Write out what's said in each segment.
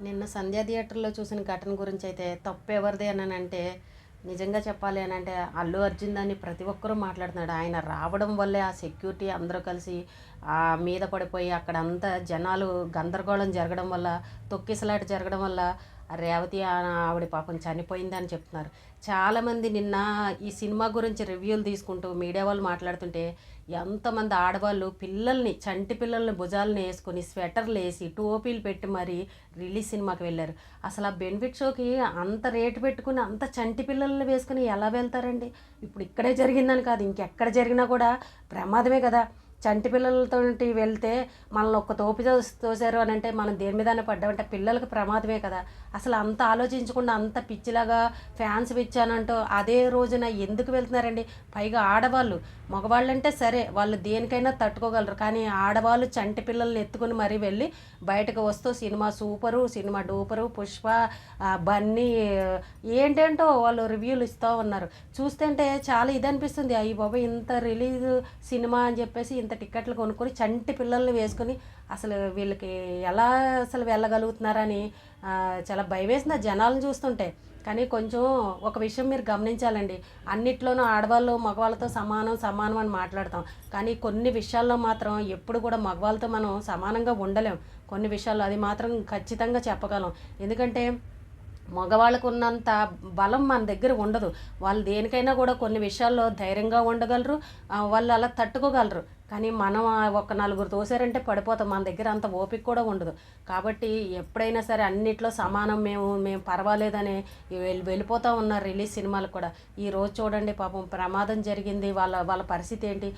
నిన్న సంధ్యా థియేటర్‌లో చూసిన ఘటన గురించయితే తప్పెవరిది అనంటే, నిజంగా చెప్పాలి అనంటే అల్లు అర్జున్‌దని ప్రతి ఒక్కరూ మాట్లాడుతున్నాడు. ఆయన రావడం వల్లే ఆ సెక్యూరిటీ అందరూ కలిసి మీద పడిపోయి అక్కడంతా జనాలు గందరగోళం జరగడం వల్ల, తొక్కిసలాట జరగడం వల్ల రేవతి ఆవిడ పాపం చనిపోయిందని చెప్తున్నారు. చాలామంది నిన్న ఈ సినిమా గురించి రివ్యూలు తీసుకుంటూ మీడియా వాళ్ళు మాట్లాడుతుంటే, ఎంతమంది ఆడవాళ్ళు పిల్లల్ని చంటి పిల్లల్ని భుజాలను వేసుకొని స్వెటర్లు వేసి టోపీలు పెట్టి మరీ రిలీజ్ సినిమాకి వెళ్ళారు. అసలు ఆ బెనిఫిట్ షోకి అంత రేటు పెట్టుకుని అంత చంటి పిల్లల్ని వేసుకుని ఎలా వెళ్తారండి? ఇప్పుడు ఇక్కడే జరిగిందని కాదు, ఇంకెక్కడ జరిగినా కూడా ప్రమాదమే కదా. చంటి పిల్లలతోటి వెళ్తే మనల్ని ఒక్క తోపు తోసారు అని అంటే మనం దేని మీదనే పడ్డామంటే పిల్లలకు ప్రమాదమే కదా. అసలు అంత ఆలోచించకుండా అంత పిచ్చిలాగా ఫ్యాన్స్ ఇచ్చానంటూ అదే రోజున ఎందుకు వెళ్తున్నారండి? పైగా ఆడవాళ్ళు, మగవాళ్ళంటే సరే వాళ్ళు దేనికైనా తట్టుకోగలరు, కానీ ఆడవాళ్ళు చంటి పిల్లల్ని ఎత్తుకుని మరీ వెళ్ళి బయటకు వస్తూ సినిమా సూపరు, సినిమా డూపరు, పుష్ప, బన్నీ ఏంటేంటో వాళ్ళు రివ్యూలు ఇస్తూ ఉన్నారు. చూస్తుంటే చాలా ఇది అనిపిస్తుంది, అయ్యి బాబా ఇంత రిలీజ్ సినిమా అని చెప్పేసి ఇంత టిక్కెట్లు కొనుక్కొని చంటి పిల్లల్ని వేసుకొని అసలు వీళ్ళకి ఎలా అసలు వెళ్ళగలుగుతున్నారని చాలా భయమేసింది ఆ జనాలను చూస్తుంటే. కానీ కొంచెం ఒక విషయం మీరు గమనించాలండి, అన్నిట్లోనూ ఆడవాళ్ళు మగవాళ్ళతో సమానం సమానం అని మాట్లాడతాం, కానీ కొన్ని విషయాల్లో మాత్రం ఎప్పుడు కూడా మగవాళ్ళతో మనం సమానంగా ఉండలేం. కొన్ని విషయాల్లో అది మాత్రం ఖచ్చితంగా చెప్పగలం. ఎందుకంటే మగవాళ్ళకు ఉన్నంత బలం మన దగ్గర ఉండదు. వాళ్ళు దేనికైనా కూడా కొన్ని విషయాల్లో ధైర్యంగా ఉండగలరు, వాళ్ళు అలా తట్టుకోగలరు. కానీ మనం ఒక నలుగురు తోసారంటే పడిపోతాం, మన దగ్గర అంత ఓపిక కూడా ఉండదు. కాబట్టి ఎప్పుడైనా సరే అన్నిట్లో సమానం, మేము పర్వాలేదని వెళ్ళిపోతూ ఉన్నారు రిలీజ్ సినిమాలకు కూడా. ఈరోజు చూడండి పాపం ప్రమాదం జరిగింది, వాళ్ళ వాళ్ళ పరిస్థితి ఏంటి?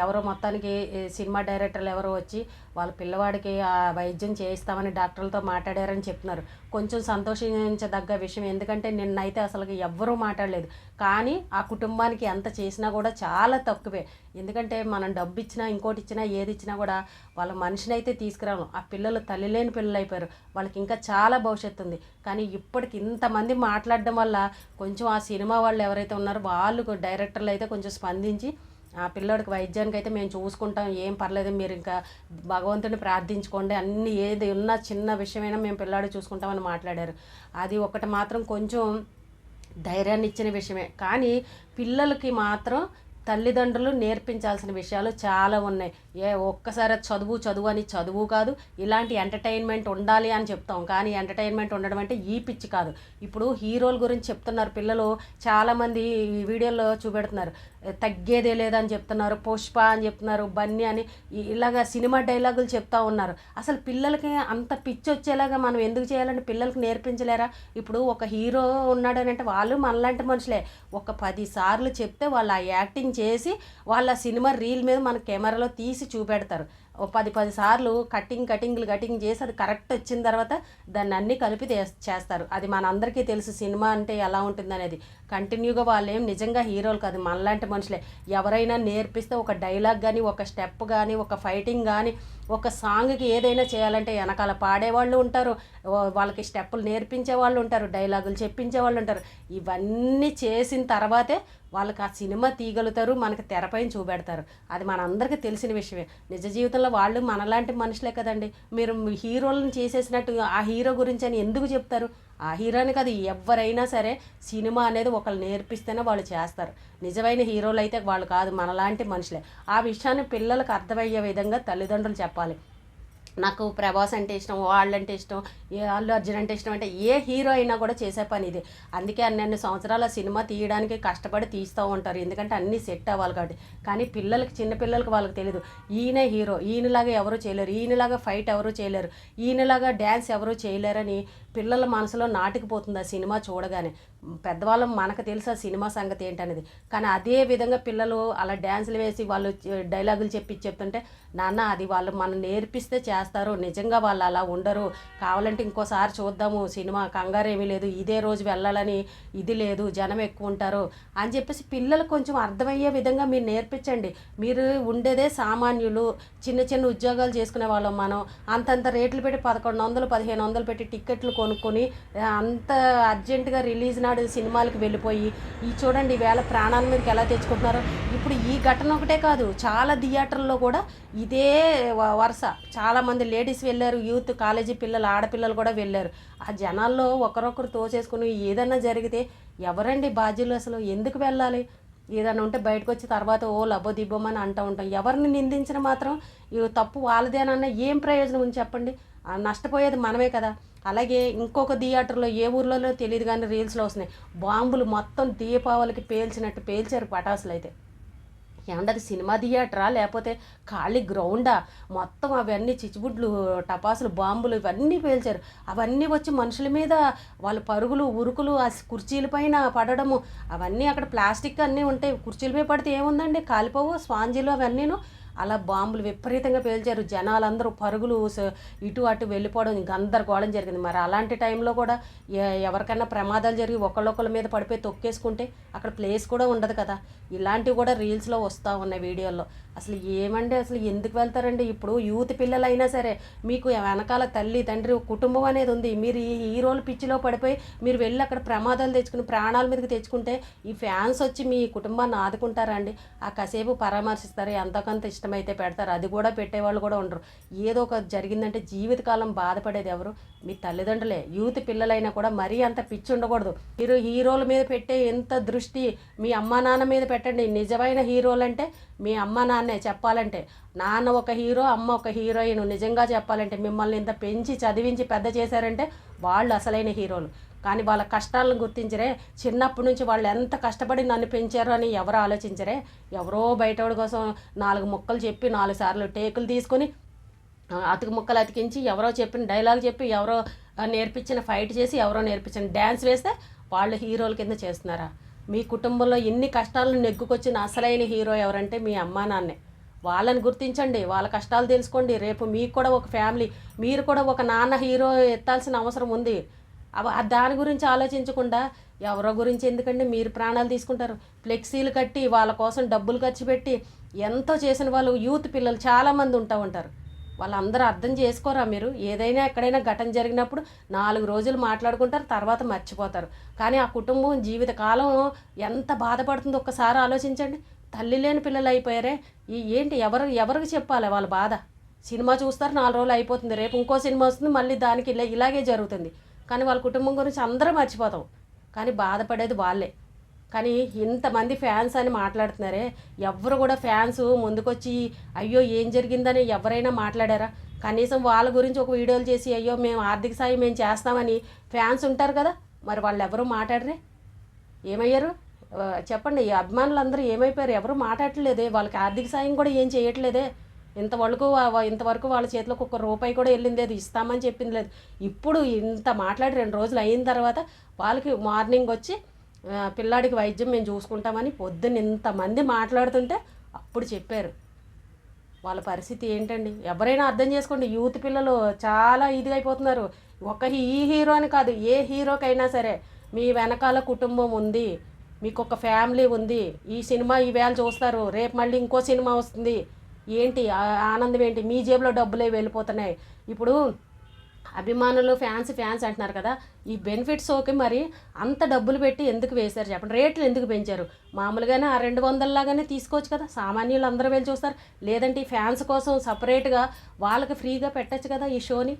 ఎవరో మొత్తానికి సినిమా డైరెక్టర్లు ఎవరో వచ్చి వాళ్ళ పిల్లవాడికి వైద్యం చేయిస్తామని డాక్టర్లతో మాట్లాడారని చెప్తున్నారు. కొంచెం సంతోషించదగ్గ విషయం, ఎందుకంటే నిన్నైతే అసలు ఎవ్వరూ మాట్లాడలేదు. కానీ ఆ కుటుంబానికి ఎంత చేసినా కూడా చాలా తక్కువే. ఎందుకంటే మనం డబ్బు ఇచ్చినా ఇంకోటి ఇచ్చినా ఏది ఇచ్చినా కూడా వాళ్ళ మనిషిని అయితే తీసుకురాము. ఆ పిల్లలు తల్లి లేని పిల్లలు అయిపోయారు, వాళ్ళకి ఇంకా చాలా భవిష్యత్తు ఉంది. కానీ ఇప్పటికి ఇంతమంది మాట్లాడడం వల్ల కొంచెం ఆ సినిమా వాళ్ళు ఎవరైతే ఉన్నారో వాళ్ళు డైరెక్టర్లు అయితే కొంచెం స్పందించి ఆ పిల్లోడికి వైద్యానికి అయితే మేము చూసుకుంటాం, ఏం పర్లేదు, మీరు ఇంకా భగవంతుని ప్రార్థించుకోండి, అన్ని ఏది ఉన్నా చిన్న విషయమైనా మేము పిల్లాడు చూసుకుంటామని మాట్లాడారు. అది ఒకటి మాత్రం కొంచెం ధైర్యాన్ని ఇచ్చిన విషయమే. కానీ పిల్లలకి మాత్రం తల్లిదండ్రులు నేర్పించాల్సిన విషయాలు చాలా ఉన్నాయి. ఒక్కసారి చదువు చదువు అని చదువు కాదు, ఇలాంటి ఎంటర్టైన్మెంట్ ఉండాలి అని చెప్తాం, కానీ ఎంటర్టైన్మెంట్ ఉండడం అంటే ఈ పిచ్చి కాదు. ఇప్పుడు హీరోల గురించి చెప్తున్నారు పిల్లలు, చాలామంది ఈ వీడియోలో చూపెడుతున్నారు, తగ్గేదే లేదని చెప్తున్నారు, పుష్ప అని చెప్తున్నారు, బన్నీ అని ఇలాగా సినిమా డైలాగులు చెప్తా ఉన్నారు. అసలు పిల్లలకి అంత పిచ్చి వచ్చేలాగా మనం ఎందుకు చేయాలంటే పిల్లలకి నేర్పించలేరా? ఇప్పుడు ఒక హీరో ఉన్నాడని అంటే వాళ్ళు మనలాంటి మనుషులే. ఒక 10 సార్లు చెప్తే వాళ్ళు ఆ యాక్టింగ్ చేసి వాళ్ళ సినిమా రీల్ మీద మన కెమెరాలో తీసి చూపెడతారు. ఓ 10 సార్లు కటింగ్ చేసి అది కరెక్ట్ వచ్చిన తర్వాత దాన్ని అన్నీ కలిపి చేస్తారు. అది మనందరికీ తెలుసు సినిమా అంటే ఎలా ఉంటుందనేది. కంటిన్యూగా వాళ్ళేం నిజంగా హీరోలు కాదు, మనలాంటి మనుషులే. ఎవరైనా నేర్పిస్తే ఒక డైలాగ్ కానీ, ఒక స్టెప్ కానీ, ఒక ఫైటింగ్ కానీ, ఒక సాంగ్కి ఏదైనా చేయాలంటే వెనకాల పాడేవాళ్ళు ఉంటారు, వాళ్ళకి స్టెప్పులు నేర్పించే వాళ్ళు ఉంటారు, డైలాగులు చెప్పించే వాళ్ళు ఉంటారు. ఇవన్నీ చేసిన తర్వాతే వాళ్ళకి ఆ సినిమా తీయగలుగుతారు, మనకి తెరపైన చూపెడతారు. అది మనందరికీ తెలిసిన విషయమే. నిజ జీవితంలో వాళ్ళు మనలాంటి మనుషులే కదండి. మీరు హీరోలను చేసేసినట్టు ఆ హీరో గురించి అని ఎందుకు చెప్తారు? ఆ హీరోని కాదు, ఎవరైనా సరే సినిమా అనేది ఒకళ్ళు నేర్పిస్తేనే వాళ్ళు చేస్తారు. నిజమైన హీరోలు అయితే వాళ్ళు కాదు, మనలాంటి మనుషులే. ఆ విషయాన్ని పిల్లలకు అర్థమయ్యే విధంగా తల్లిదండ్రులు చెప్పాలి. నాకు ప్రభాస్ అంటే ఇష్టం, వాళ్ళంటే ఇష్టం, అల్లు అర్జున్ అంటే ఇష్టం అంటే ఏ హీరో అయినా కూడా చేసే పని ఇది. అందుకే అన్ని సంవత్సరాల సినిమా తీయడానికి కష్టపడి తీస్తూ ఉంటారు, ఎందుకంటే అన్నీ సెట్ అవ్వాలి కాబట్టి. కానీ పిల్లలకి, చిన్నపిల్లలకి వాళ్ళకి తెలియదు, ఈయనే హీరో, ఈయనలాగా ఎవరు చేయలేరు, ఈయనలాగా ఫైట్ ఎవరు చేయలేరు, ఈయనలాగా డ్యాన్స్ ఎవరు చేయలేరని పిల్లల మనసులో నాటుకుపోతుంది ఆ సినిమా చూడగానే. పెద్దవాళ్ళం మనకు తెలుసు ఆ సినిమా సంగతి ఏంటనేది. కానీ అదే విధంగా పిల్లలు అలా డ్యాన్సులు వేసి వాళ్ళు డైలాగులు చెప్తుంటే, నాన్న అది వాళ్ళు మనం నేర్పిస్తే చేస్తారు, నిజంగా వాళ్ళు అలా ఉండరు, కావాలంటే ఇంకోసారి చూద్దాము సినిమా, కంగారు ఏమీ లేదు, ఇదే రోజు వెళ్ళాలని ఇది లేదు, జనం ఎక్కువ ఉంటారు అని చెప్పేసి పిల్లలకు కొంచెం అర్థమయ్యే విధంగా మీరు నేర్పించండి. మీరు ఉండేదే సామాన్యులు, చిన్న చిన్న ఉద్యోగాలు చేసుకునే వాళ్ళం మనం. అంతంత రేట్లు పెట్టి 1100 1500 పెట్టి టిక్కెట్లు కొనుక్కొని అంత అర్జెంటుగా రిలీజ్ నాడు సినిమాలకు వెళ్ళిపోయి ఈ చూడండి వేళ ప్రాణాల మీదకి ఎలా తెచ్చుకుంటున్నారో. ఇప్పుడు ఈ ఘటన ఒకటే కాదు, చాలా థియేటర్లో కూడా ఇదే వరుస చాలామంది చాలామంది లేడీస్ వెళ్ళారు, యూత్ కాలేజీ పిల్లలు ఆడపిల్లలు కూడా వెళ్ళారు. ఆ జనాల్లో ఒకరొకరు తోసేసుకుని ఏదన్నా జరిగితే ఎవరండి బాధ్యులు? అసలు ఎందుకు వెళ్ళాలి? ఏదైనా ఉంటే బయటకు వచ్చి తర్వాత ఓ లబ్బో దిబ్బోమని అంటూ ఉంటాం. ఎవరిని నిందించిన మాత్రం తప్పు వాళ్ళదేనన్నా ఏం ప్రయోజనం ఉంది చెప్పండి? నష్టపోయేది మనమే కదా. అలాగే ఇంకొక థియేటర్లో ఏ ఊర్లలో తెలియదు కానీ రీల్స్లో వస్తున్నాయి, బాంబులు మొత్తం దీపావళికి పేల్చినట్టు పేల్చారు పటాసులు. అయితే ఏమంటే అది సినిమా థియేటరా లేకపోతే ఖాళీ గ్రౌండా? మొత్తం అవన్నీ చిచ్చుబుడ్లు, టపాసులు, బాంబులు ఇవన్నీ పేల్చారు. అవన్నీ వచ్చి మనుషుల మీద వాళ్ళు పరుగులు ఉరుకులు ఆ కుర్చీల పైన పడడము, అవన్నీ అక్కడ ప్లాస్టిక్ అన్నీ ఉంటాయి, కుర్చీల మీద పడితే ఏముందండి, కాలిపోవు స్పాంజీలు అవన్నీను. అలా బాంబులు విపరీతంగా పేల్చారు. జనాలందరూ పరుగులు ఇటు అటు వెళ్ళిపోవడం గందరగోళం జరిగింది. మరి అలాంటి టైంలో కూడా ఎవరికైనా ప్రమాదాలు జరిగి ఒకళ్ళొకళ్ళ మీద పడిపోయి తొక్కేసుకుంటే అక్కడ ప్లేస్ కూడా ఉండదు కదా. ఇలాంటివి కూడా రీల్స్లో వస్తూ ఉన్నాయి వీడియోల్లో. అసలు ఏమంటే అసలు ఎందుకు వెళ్తారండి? ఇప్పుడు యూత్ పిల్లలైనా సరే మీకు వెనకాల తల్లి తండ్రి కుటుంబం అనేది ఉంది. మీరు ఈ హీరోలు పిచ్చిలో పడిపోయి మీరు వెళ్ళి అక్కడ ప్రమాదాలు తెచ్చుకుని ప్రాణాల మీదకి తెచ్చుకుంటే ఈ ఫ్యాన్స్ వచ్చి మీ కుటుంబాన్ని ఆదుకుంటారా అండి? ఆ కాసేపు పరామర్శిస్తారు, ఎంతకంత ఇష్టమైతే పెడతారు, అది కూడా పెట్టేవాళ్ళు కూడా ఉండరు. ఏదో ఒక జరిగిందంటే జీవితకాలం బాధపడేది ఎవరు? మీ తల్లిదండ్రులే. యూత్ పిల్లలైనా కూడా మరీ అంత పిచ్చి ఉండకూడదు. మీరు హీరోల మీద పెట్టే ఎంత దృష్టి మీ అమ్మా నాన్న మీద పెట్టండి. నిజమైన హీరోలు అంటే మీ అమ్మ నాన్నే చెప్పాలంటే. నాన్న ఒక హీరో, అమ్మ ఒక హీరోయిన్. నిజంగా చెప్పాలంటే మిమ్మల్ని ఇంత పెంచి చదివించి పెద్ద చేశారంటే వాళ్ళు అసలైన హీరోలు. కానీ వాళ్ళ కష్టాలను గుర్తించరే. చిన్నప్పటి నుంచి వాళ్ళు ఎంత కష్టపడి నన్ను పెంచారు అని ఎవరు ఆలోచించరే. ఎవరో బయటవాడి కోసం 4 ముక్కలు చెప్పి 4 సార్లు టేకులు తీసుకొని అతికి ముక్కలు అతికించి ఎవరో చెప్పిన డైలాగ్ చెప్పి ఎవరో నేర్పించిన ఫైట్ చేసి ఎవరో నేర్పించిన డ్యాన్స్ వేస్తే వాళ్ళు హీరోల కింద చేస్తున్నారా? మీ కుటుంబంలో ఎన్ని కష్టాలను నెగ్గుకొచ్చిన అసలైన హీరో ఎవరంటే మీ అమ్మా నాన్నే. వాళ్ళని గుర్తించండి, వాళ్ళ కష్టాలు తెలుసుకోండి. రేపు మీకు కూడా ఒక ఫ్యామిలీ, మీరు కూడా ఒక నాన్న హీరో ఎత్తాల్సిన అవసరం ఉంది. దాని గురించి ఆలోచించకుండా ఎవరో గురించి ఎందుకండి మీరు ప్రాణాలు తీసుకుంటారు? ఫ్లెక్సీలు కట్టి వాళ్ళ కోసం డబ్బులు ఖర్చు పెట్టి ఎంతో చేసిన వాళ్ళు యూత్ పిల్లలు చాలామంది ఉంటారు. వాళ్ళందరూ అర్థం చేసుకోరా మీరు? ఏదైనా ఎక్కడైనా ఘటన జరిగినప్పుడు 4 రోజులు మాట్లాడుకుంటారు, తర్వాత మర్చిపోతారు. కానీ ఆ కుటుంబం జీవితకాలం ఎంత బాధపడుతుందో ఒక్కసారి ఆలోచించండి. తల్లి లేని పిల్లలు అయిపోయారే. ఏంటి ఎవరికి చెప్పాలి వాళ్ళ బాధ? సినిమా చూస్తారు, 4 రోజులు అయిపోతుంది, రేపు ఇంకో సినిమా వస్తుంది, మళ్ళీ దానికి ఇలాగే జరుగుతుంది. కానీ వాళ్ళ కుటుంబం గురించి అందరూ మర్చిపోతాం. కానీ బాధపడేది వాళ్ళే. కానీ ఇంతమంది ఫ్యాన్స్ అని మాట్లాడుతున్నారే, ఎవరు కూడా ఫ్యాన్స్ ముందుకొచ్చి అయ్యో ఏం జరిగిందని ఎవరైనా మాట్లాడారా? కనీసం వాళ్ళ గురించి ఒక వీడియోలు చేసి అయ్యో మేము ఆర్థిక సాయం మేము చేస్తామని ఫ్యాన్స్ ఉంటారు కదా, మరి వాళ్ళు ఎవరు మాట్లాడరే? ఏమయ్యారు చెప్పండి? ఈ అభిమానులందరూ ఏమైపోయారు? ఎవరు మాట్లాడట్లేదే. వాళ్ళకి ఆర్థిక సాయం కూడా ఏం చేయట్లేదే. ఇంతవరకు వాళ్ళ చేతిలోకి ₹1 కూడా వెళ్ళింది లేదు, ఇస్తామని చెప్పింది లేదు. ఇప్పుడు ఇంత మాట్లాడి 2 రోజులు అయిన తర్వాత వాళ్ళకి మార్నింగ్ వచ్చి పిల్లాడికి వైద్యం మేము చూసుకుంటామని పొద్దున్న ఇంతమంది మాట్లాడుతుంటే అప్పుడు చెప్పారు. వాళ్ళ పరిస్థితి ఏంటండి? ఎవరైనా అర్థం చేసుకోండి. యూత్ పిల్లలు చాలా ఇదిగా అయిపోతున్నారు. ఈ హీరో అని కాదు, ఏ హీరోకైనా సరే మీ వెనకాల కుటుంబం ఉంది, మీకు ఒక ఫ్యామిలీ ఉంది. ఈ సినిమా ఈవేళ చూస్తారు, రేపు మళ్ళీ ఇంకో సినిమా వస్తుంది. ఏంటి ఆనందం ఏంటి? మీ జేబులో డబ్బులే వెళ్ళిపోతున్నాయి. ఇప్పుడు అభిమానులు ఫ్యాన్స్ అంటున్నారు కదా, ఈ బెనిఫిట్ షోకి మరి అంత డబ్బులు పెట్టి ఎందుకు వేశారు చెప్పండి? రేట్లు ఎందుకు పెంచారు? మామూలుగానే ఆ 200 లాగానే తీసుకోవచ్చు కదా, సామాన్యులు అందరూ వెళ్ళి చూస్తారు. లేదంటే ఈ ఫ్యాన్స్ కోసం సపరేట్గా వాళ్ళకి ఫ్రీగా పెట్టచ్చు కదా ఈ షోని.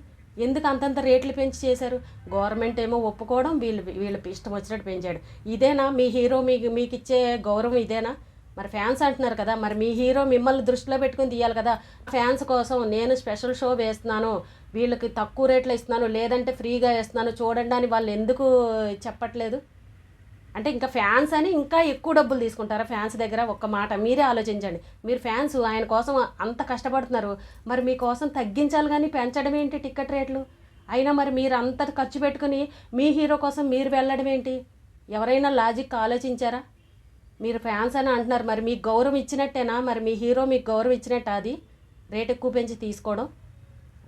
ఎందుకు అంతంత రేట్లు పెంచి చేశారు? గవర్నమెంట్ ఏమో ఒప్పుకోవడం, వీళ్ళ ఇష్టం వచ్చినట్టు పెంచాడు. ఇదేనా మీ హీరో మీకు ఇచ్చే గౌరవం? ఇదేనా? మరి ఫ్యాన్స్ అంటున్నారు కదా, మరి మీ హీరో మిమ్మల్ని దృష్టిలో పెట్టుకుని తీయాలి కదా. ఫ్యాన్స్ కోసం నేను స్పెషల్ షో వేస్తున్నాను, వీళ్ళకి తక్కువ రేట్లో ఇస్తున్నాను, లేదంటే ఫ్రీగా వేస్తున్నాను చూడండి అని వాళ్ళు ఎందుకు చెప్పట్లేదు? అంటే ఇంకా ఫ్యాన్స్ అని ఇంకా ఎక్కువ డబ్బులు తీసుకుంటారా ఫ్యాన్స్ దగ్గర? ఒక్క మాట మీరే ఆలోచించండి. మీరు ఫ్యాన్స్ ఆయన కోసం అంత కష్టపడుతున్నారు, మరి మీకోసం తగ్గించాలి కానీ పెంచడం ఏంటి టికెట్ రేట్లు? అయినా మరి మీరు అంత ఖర్చు పెట్టుకుని మీ హీరో కోసం మీరు వెళ్ళడం ఏంటి? ఎవరైనా లాజిక్ ఆలోచించారా? మీరు ఫ్యాన్స్ అని అంటున్నారు, మరి మీకు గౌరవం ఇచ్చినట్టేనా? మరి మీ హీరో మీకు గౌరవం ఇచ్చినట్టు అది రేట్ ఎక్కువ పెంచి తీసుకోవడం?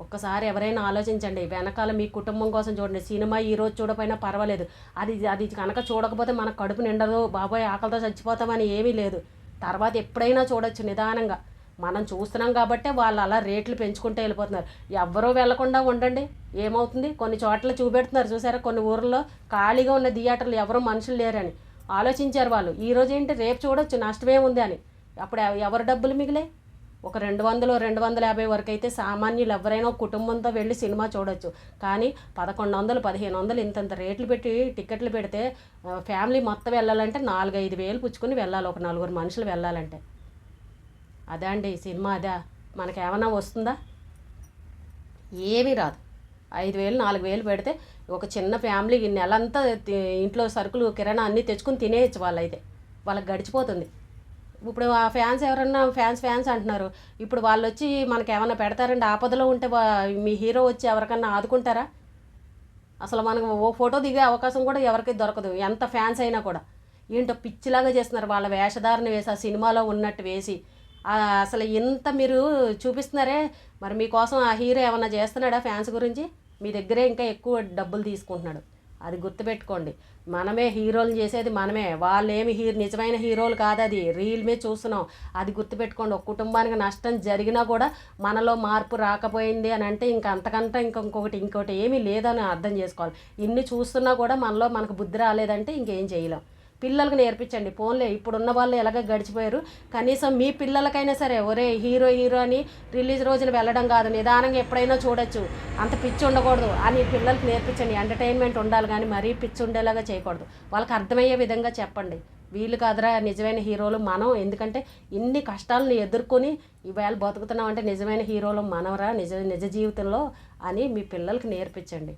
ఒక్కసారి ఎవరైనా ఆలోచించండి. వెనకాల మీ కుటుంబం కోసం చూడండి. సినిమా ఈరోజు చూడకపోయినా పర్వాలేదు, అది కనుక చూడకపోతే మన కడుపు నిండదు, బాబాయ్ ఆకలితో చచ్చిపోతామని ఏమీ లేదు. తర్వాత ఎప్పుడైనా చూడొచ్చు నిదానంగా. మనం చూస్తున్నాం కాబట్టే వాళ్ళు అలా రేట్లు పెంచుకుంటూ వెళ్ళిపోతున్నారు. ఎవరో వెళ్లకుండా ఉండండి, ఏమవుతుంది? కొన్ని చోట్ల చూపెడుతున్నారు చూసారా, కొన్ని ఊర్లో ఖాళీగా ఉన్న థియేటర్లు ఎవరో మనుషులు లేరని ఆలోచించారు వాళ్ళు. ఈరోజు ఏంటి రేపు చూడొచ్చు, నష్టమేముంది అని. అప్పుడు ఎవరు డబ్బులు మిగిలే? ఒక 200, 250 వరకు అయితే సామాన్యులు ఎవరైనా కుటుంబంతో వెళ్ళి సినిమా చూడొచ్చు. కానీ 1100, 1500 ఇంతంత రేట్లు పెట్టి టికెట్లు పెడితే ఫ్యామిలీ మొత్తం వెళ్ళాలంటే 4, 5 వేలు పుచ్చుకొని వెళ్ళాలి, ఒక 4 మనుషులు వెళ్ళాలంటే. అదే అండి సినిమా, అదా మనకేమన్నా వస్తుందా? ఏమీ రాదు. 5,000, 4,000 పెడితే ఒక చిన్న ఫ్యామిలీ నెలంతా ఇంట్లో సరుకులు కిరాణా అన్నీ తెచ్చుకుని తినేయచ్చు వాళ్ళైతే, వాళ్ళకి గడిచిపోతుంది. ఇప్పుడు ఆ ఫ్యాన్స్ ఎవరన్నా ఫ్యాన్స్ అంటున్నారు, ఇప్పుడు వాళ్ళు వచ్చి మనకి ఏమన్నా పెడతారండి? ఆపదలో ఉంటే మీ హీరో వచ్చి ఎవరికన్నా ఆదుకుంటారా? అసలు మనకు ఓ ఫోటో దిగే అవకాశం కూడా ఎవరికి దొరకదు, ఎంత ఫ్యాన్స్ అయినా కూడా. ఏంటో పిచ్చిలాగా చేస్తున్నారు, వాళ్ళ వేషధారణ వేసి ఆ సినిమాలో ఉన్నట్టు వేసి అసలు ఇంత మీరు చూపిస్తున్నారే. మరి మీకోసం ఆ హీరో ఏమన్నా చేస్తున్నాడా ఫ్యాన్స్ గురించి? మీ దగ్గరే ఇంకా ఎక్కువ డబ్బులు తీసుకుంటున్నాడు, అది గుర్తుపెట్టుకోండి. మనమే హీరోలు చేసేది మనమే, వాళ్ళు ఏమి నిజమైన హీరోలు కాదు, అది రీల్ మీద చూస్తున్నాం, అది గుర్తుపెట్టుకోండి. ఒక కుటుంబానికి నష్టం జరిగినా కూడా మనలో మార్పు రాకపోయింది అని అంటే ఇంకా అంతకంటే ఇంకోటి ఏమీ లేదని అర్థం చేసుకోవాలి. ఇన్ని చూస్తున్నా కూడా మనకు బుద్ధి రాలేదంటే ఇంకేం చేయలేం. పిల్లలకు నేర్పించండి. ఫోన్లే ఇప్పుడున్న వాళ్ళు ఎలాగ గడిచిపోయారు, కనీసం మీ పిల్లలకైనా సరే ఒరే హీరో అని రిలీజ్ రోజున వెళ్ళడం కాదు, నిదానంగా ఎప్పుడైనా చూడొచ్చు, అంత పిచ్చి ఉండకూడదు అని పిల్లలకి నేర్పించండి. ఎంటర్టైన్మెంట్ ఉండాలి కానీ మరీ పిచ్చి ఉండేలాగా చేయకూడదు. వాళ్ళకి అర్థమయ్యే విధంగా చెప్పండి. వీళ్ళు కాదురా నిజమైన హీరోలు మనం, ఎందుకంటే ఇన్ని కష్టాలను ఎదుర్కొని ఈవేళ బతుకుతున్నాం అంటే నిజమైన హీరోలు మనవరా నిజ జీవితంలో అని మీ పిల్లలకి నేర్పించండి.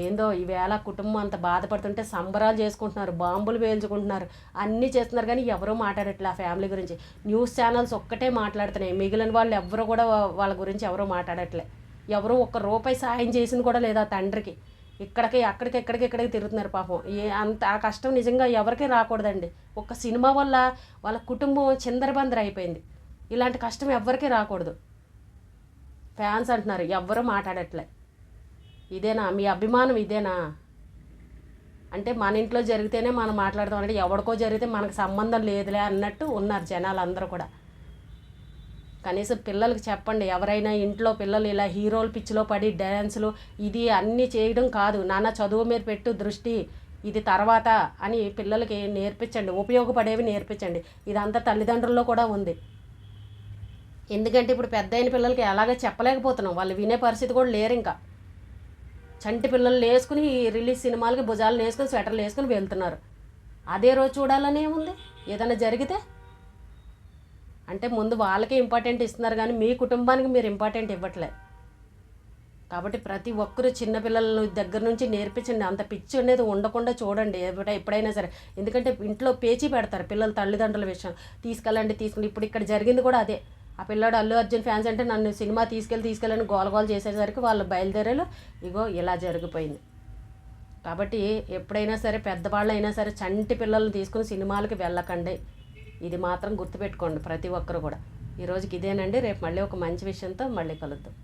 ఏందో ఈవేళ కుటుంబం అంత బాధపడుతుంటే సంబరాలు చేసుకుంటున్నారు, బాంబులు పేల్చుకుంటున్నారు, అన్నీ చేస్తున్నారు కానీ ఎవరూ మాట్లాడట్లే ఆ ఫ్యామిలీ గురించి. న్యూస్ ఛానల్స్ ఒక్కటే మాట్లాడుతున్నాయి, మిగిలిన వాళ్ళు ఎవరు కూడా వాళ్ళ గురించి ఎవరూ మాట్లాడట్లే. ఎవరు ₹1 సాయం చేసింది కూడా లేదా తండ్రికి. ఎక్కడికి తిరుగుతున్నారు పాపం. అంత ఆ కష్టం నిజంగా ఎవరికీ రాకూడదండి. ఒక్క సినిమా వల్ల వాళ్ళ కుటుంబం చిందరబందర అయిపోయింది. ఇలాంటి కష్టం ఎవరికీ రాకూడదు. ఫ్యాన్స్ అంటున్నారు, ఎవ్వరూ మాట్లాడట్లే. ఇదేనా మీ అభిమానం? ఇదేనా అంటే మన ఇంట్లో జరిగితేనే మనం మాట్లాడదాం అంటే ఎవరికో జరిగితే మనకు సంబంధం లేదులే అన్నట్టు ఉన్నారు జనాలు అందరూ కూడా. కనీసం పిల్లలకి చెప్పండి, ఎవరైనా ఇంట్లో పిల్లలు ఇలా హీరోల పిచ్చిలో పడి డ్యాన్సులు ఇది అన్నీ చేయడం కాదు నాన్న, చదువు మీద పెట్టు దృష్టి, ఇది తర్వాత అని పిల్లలకి నేర్పించండి, ఉపయోగపడేవి నేర్పించండి. ఇదంతా తల్లిదండ్రుల్లో కూడా ఉంది. ఎందుకంటే ఇప్పుడు పెద్ద అయిన పిల్లలకి ఎలాగ చెప్పలేకపోతున్నాం, వాళ్ళు వినే పరిస్థితి కూడా లేరు. ఇంకా చంటి పిల్లలు వేసుకుని రిలీజ్ సినిమాలకి భుజాలు వేసుకుని స్వెటర్లు వేసుకుని వెళ్తున్నారు. అదే రోజు చూడాలని ఏముంది ఏదైనా జరిగితే? అంటే ముందు వాళ్ళకే ఇంపార్టెంట్ ఇస్తున్నారు కానీ మీ కుటుంబానికి మీరు ఇంపార్టెంట్ ఇవ్వట్లే. కాబట్టి ప్రతి ఒక్కరూ చిన్నపిల్లల దగ్గర నుంచి నేర్పించండి, అంత పిచ్చి అనేది ఉండకుండా చూడండి ఎప్పుడైనా సరే. ఎందుకంటే ఇంట్లో పేచీ పెడతారు పిల్లలు తల్లిదండ్రుల విషయం, తీసుకెళ్ళండి. ఇప్పుడు ఇక్కడ జరిగింది కూడా అదే. ఆ పిల్లాడు అల్లు అర్జున్ ఫ్యాన్స్ అంటే నన్ను సినిమా తీసుకెళ్ళని గోల చేసేసరికి వాళ్ళు బయలుదేరాలు, ఇగో ఇలా జరిగిపోయింది. కాబట్టి ఎప్పుడైనా సరే పెద్దవాళ్ళు అయినా సరే చంటి పిల్లల్ని తీసుకుని సినిమాలకి వెళ్ళకండి, ఇది మాత్రం గుర్తుపెట్టుకోండి ప్రతి ఒక్కరు కూడా. ఈరోజుకి ఇదేనండి, రేపు మళ్ళీ ఒక మంచి విషయంతో మళ్ళీ కలుద్దాం.